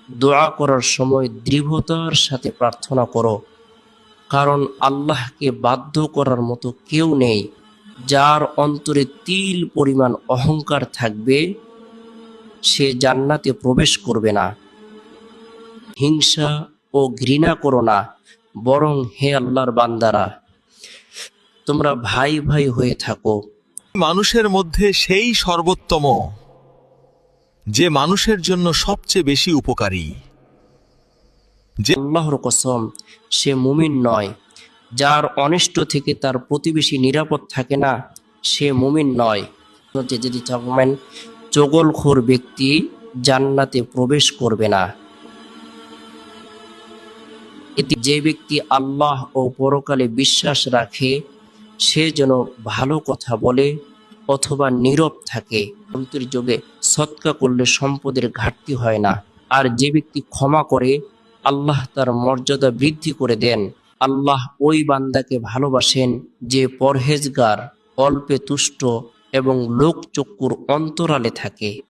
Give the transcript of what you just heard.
দোয়া করার সময় দৃঢ়তার সাথে প্রার্থনা করো, কারণ আল্লাহকে বাধ্য করার মতো কেউ নেই। যার অন্তরে তিল পরিমাণ অহংকার থাকবে সে জান্নাতে প্রবেশ করবে না। হিংসা ও ঘৃণা করো না, বরং হে আল্লাহর বান্দারা, তোমরা ভাই ভাই হয়ে থাকো। মানুষের মধ্যে সেই সর্বোত্তম যে মানুষের জন্য সবচেয়ে বেশি উপকারী। যে আল্লাহর কসম, সে মুমিন নয়। যার অনিষ্ট থেকে তার প্রতিবেশী নিরাপদ থাকে না, সে মুমিন নয়। যদি থাকবেন, চগলখোর ব্যক্তি জান্নাতে প্রবেশ করবে না। এতে যে ব্যক্তি আল্লাহ ও পরকালে বিশ্বাস রাখে সে যেন ভালো কথা বলে অথবা নীরব থাকে। অন্তের যোগে সৎকা করলে সম্পদের ঘাটতি হয় না। আর যে ব্যক্তি ক্ষমা করে আল্লাহ তার মর্যাদা বৃদ্ধি করে দেন। আল্লাহ ওই বান্দাকে ভালোবাসেন যে পরহেজগার, অল্পে তুষ্ট এবং লোকচক্ষুর অন্তরালে থাকে।